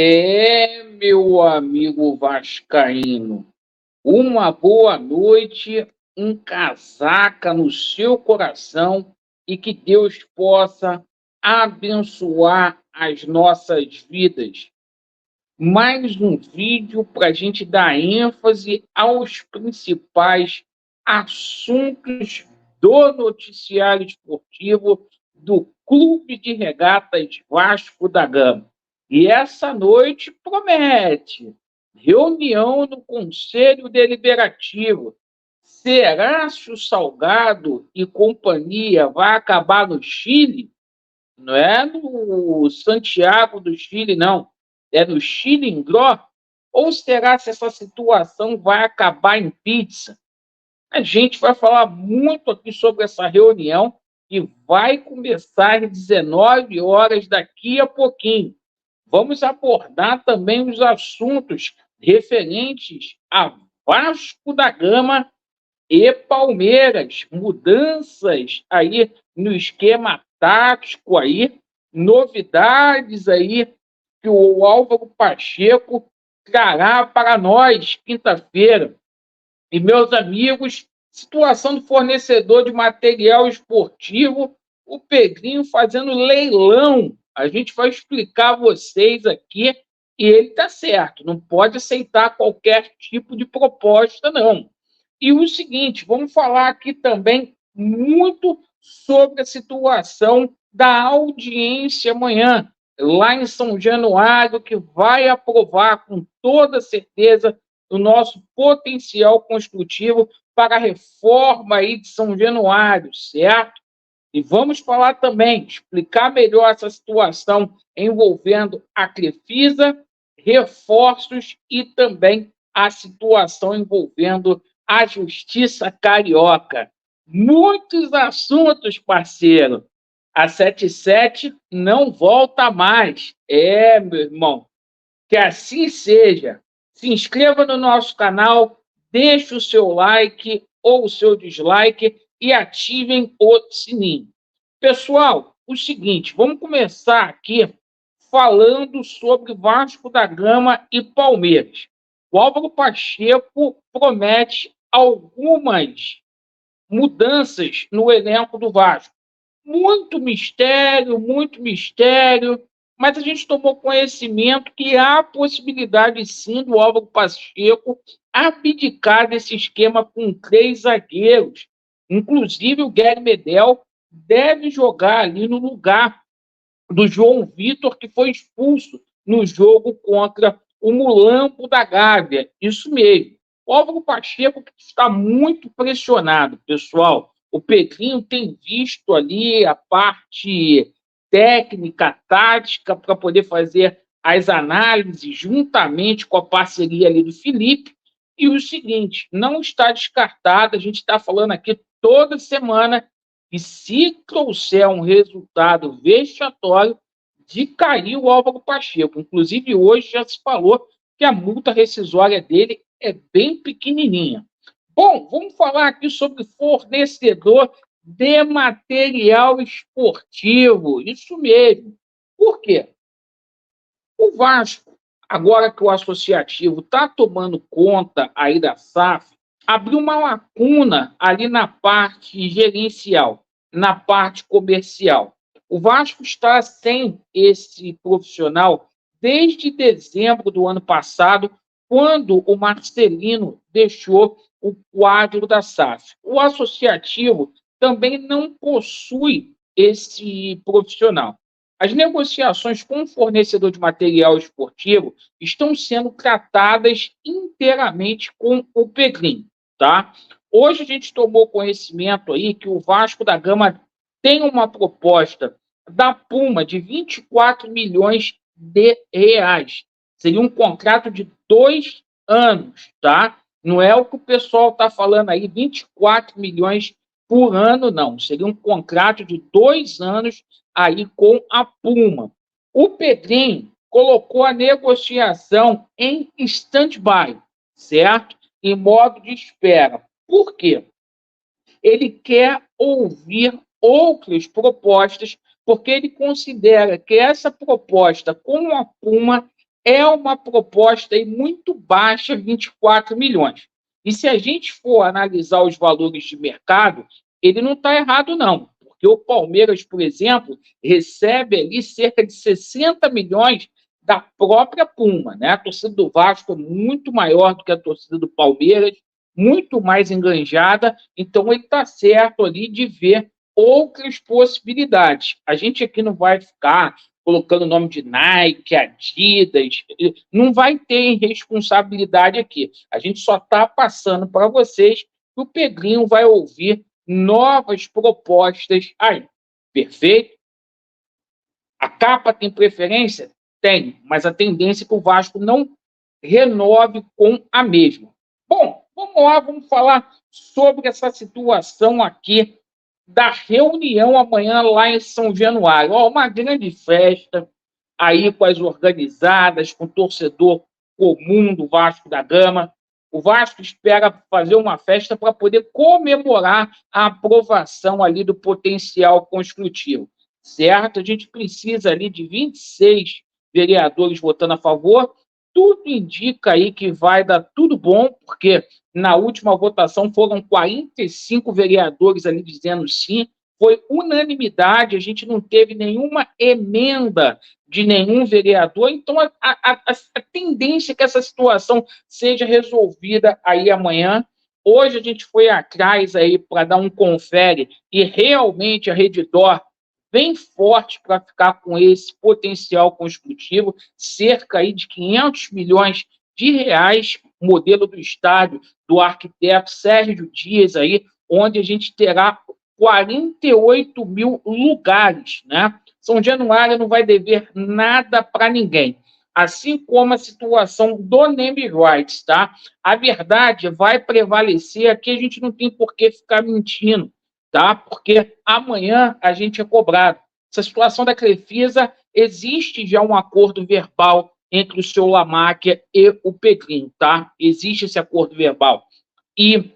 Meu amigo vascaíno, uma boa noite, um casaca no seu coração e que Deus possa abençoar as nossas vidas. Mais um vídeo para a gente dar ênfase aos principais assuntos do noticiário esportivo do Clube de Regatas Vasco da Gama. E essa noite promete reunião no Conselho Deliberativo. Será se o Salgado e companhia vai acabar no Chile? Não é no Santiago do Chile, não. É no Chilindró? Ou será se essa situação vai acabar em pizza? A gente vai falar muito aqui sobre essa reunião que vai começar às 19 horas daqui a pouquinho. Vamos abordar também os assuntos referentes a Vasco da Gama e Palmeiras, mudanças aí no esquema tático aí, novidades aí que o Álvaro Pacheco trará para nós quinta-feira. E meus amigos, situação do fornecedor de material esportivo, o Pedrinho fazendo leilão. A gente vai explicar a vocês aqui e ele está certo, não pode aceitar qualquer tipo de proposta, não. E o seguinte, vamos falar aqui também muito sobre a situação da audiência amanhã, lá em São Januário, que vai aprovar com toda certeza o nosso potencial construtivo para a reforma aí de São Januário, certo? E vamos falar também, explicar melhor essa situação envolvendo a Crefisa, reforços e também a situação envolvendo a Justiça Carioca. Muitos assuntos, parceiro. A 77 não volta mais. Meu irmão, que assim seja. Se inscreva no nosso canal, deixe o seu like ou o seu dislike e ativem o sininho. Pessoal, o seguinte, vamos começar aqui falando sobre Vasco da Gama e Palmeiras. O Álvaro Pacheco promete algumas mudanças no elenco do Vasco. Muito mistério, mas a gente tomou conhecimento que há possibilidade, sim, do Álvaro Pacheco abdicar desse esquema com 3 zagueiros. Inclusive, o Guilherme Medel deve jogar ali no lugar do João Vitor, que foi expulso no jogo contra o Mulambo da Gávea. Isso mesmo. O Álvaro Pacheco está muito pressionado, pessoal. O Pedrinho tem visto ali a parte técnica, tática, para poder fazer as análises juntamente com a parceria ali do Felipe. E o seguinte, não está descartado, a gente está falando aqui toda semana, e se trouxer um resultado vexatório, de cair o Álvaro Pacheco. Inclusive, hoje já se falou que a multa rescisória dele é bem pequenininha. Bom, vamos falar aqui sobre fornecedor de material esportivo. Isso mesmo. Por quê? O Vasco, agora que o associativo está tomando conta aí da SAF, abriu uma lacuna ali na parte gerencial, na parte comercial. O Vasco está sem esse profissional desde dezembro do ano passado, quando o Marcelino deixou o quadro da SAF. O associativo também não possui esse profissional. As negociações com o fornecedor de material esportivo estão sendo tratadas inteiramente com o Pedrinho, tá? Hoje a gente tomou conhecimento aí que o Vasco da Gama tem uma proposta da Puma de 24 milhões de reais. Seria um contrato de 2 anos, tá? Não é o que o pessoal está falando aí, 24 milhões por ano, não. Seria um contrato de 2 anos aí com a Puma. O Pedrinho colocou a negociação em stand-by, certo? Em modo de espera. Por quê? Ele quer ouvir outras propostas, porque ele considera que essa proposta com a Puma é uma proposta aí muito baixa, 24 milhões. E se a gente for analisar os valores de mercado, ele não está errado, não. Porque o Palmeiras, por exemplo, recebe ali cerca de 60 milhões da própria Puma, né? A torcida do Vasco é muito maior do que a torcida do Palmeiras, muito mais enganjada, então ele está certo ali de ver outras possibilidades. A gente aqui não vai ficar colocando o nome de Nike, Adidas, não vai ter responsabilidade aqui. A gente só está passando para vocês que o Pedrinho vai ouvir novas propostas aí. Perfeito? A capa tem preferência? Tem, mas a tendência é que o Vasco não renove com a mesma. Bom, vamos lá, vamos falar sobre essa situação aqui da reunião amanhã lá em São Januário. Ó, uma grande festa aí com as organizadas, com o torcedor comum do Vasco da Gama. O Vasco espera fazer uma festa para poder comemorar a aprovação ali do potencial construtivo, certo? A gente precisa ali de 26 vereadores votando a favor. Tudo indica aí que vai dar tudo bom, porque na última votação foram 45 vereadores ali dizendo sim, foi unanimidade, a gente não teve nenhuma emenda de nenhum vereador, então a tendência é que essa situação seja resolvida aí amanhã. Hoje a gente foi atrás aí para dar um confere e realmente a Redditor bem forte para ficar com esse potencial construtivo, cerca aí de 500 milhões de reais, modelo do estádio do arquiteto Sérgio Dias aí, onde a gente terá 48 mil lugares, né? São Januário não vai dever nada para ninguém, assim como a situação do name rights, tá? A verdade vai prevalecer, aqui a gente não tem por que ficar mentindo, tá? Porque amanhã a gente é cobrado. Essa situação da Crefisa, existe já um acordo verbal entre o seu Lamáquia e o Pedrinho, tá? Existe esse acordo verbal. E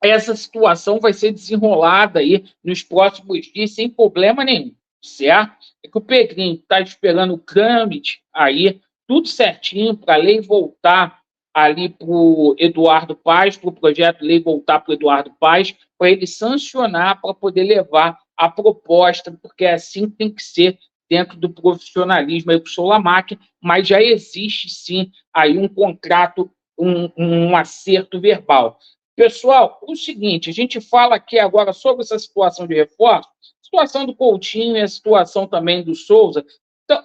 essa situação vai ser desenrolada aí nos próximos dias sem problema nenhum, certo? É que o Pedrinho está esperando o trâmite aí, tudo certinho, para a lei voltar ali para o Eduardo Paes, para o projeto de lei voltar para o Eduardo Paes, para ele sancionar, para poder levar a proposta, porque é assim que tem que ser dentro do profissionalismo aí para o Solamac, mas já existe sim aí um contrato, um acerto verbal. Pessoal, o seguinte, a gente fala aqui agora sobre essa situação de reforço, situação do Coutinho e a situação também do Souza,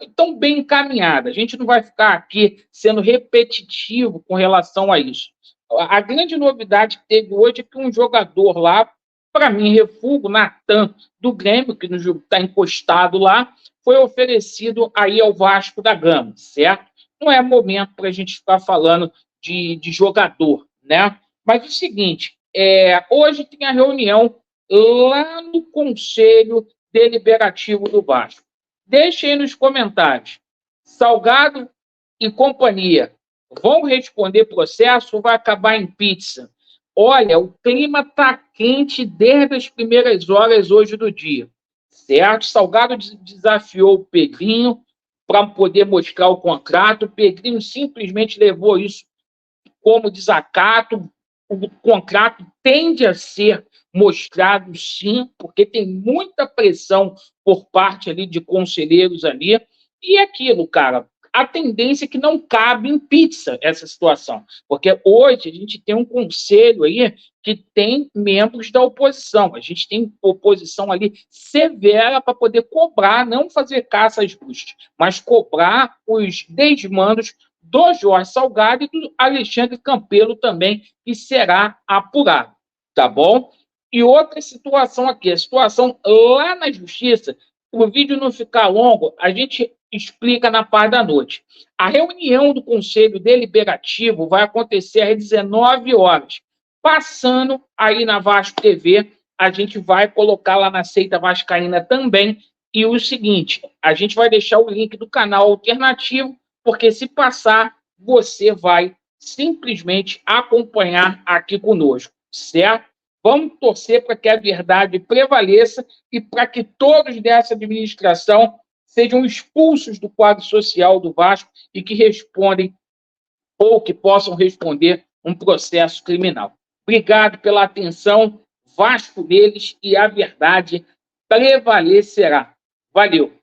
estão bem encaminhadas. A gente não vai ficar aqui sendo repetitivo com relação a isso. A grande novidade que teve hoje é que um jogador lá, para mim, refúgio, Natan, do Grêmio, que está encostado lá, foi oferecido aí ao Vasco da Gama, certo? Não é momento para a gente ficar falando de jogador, né? Mas é o seguinte, hoje tem a reunião lá no Conselho Deliberativo do Vasco. Deixe aí nos comentários. Salgado e companhia vão responder processo ou vai acabar em pizza? Olha, o clima está quente desde as primeiras horas hoje do dia, certo? Salgado desafiou o Pedrinho para poder mostrar o contrato. O Pedrinho simplesmente levou isso como desacato. O contrato tende a ser mostrado, sim, porque tem muita pressão por parte ali de conselheiros ali. E aquilo, cara, a tendência é que não cabe em pizza essa situação, porque hoje a gente tem um conselho aí que tem membros da oposição. A gente tem oposição ali severa para poder cobrar, não fazer caça às bruxas, mas cobrar os desmandos do Jorge Salgado e do Alexandre Campelo também, que será apurado, tá bom? E outra situação aqui, a situação lá na Justiça, para o vídeo não ficar longo, a gente explica na parte da noite. A reunião do Conselho Deliberativo vai acontecer às 19 horas. Passando aí na Vasco TV, a gente vai colocar lá na Seita Vascaína também. E o seguinte, a gente vai deixar o link do canal alternativo, porque se passar, você vai simplesmente acompanhar aqui conosco, certo? Vamos torcer para que a verdade prevaleça e para que todos dessa administração sejam expulsos do quadro social do Vasco e que respondem ou que possam responder um processo criminal. Obrigado pela atenção. Vasco neles e a verdade prevalecerá. Valeu!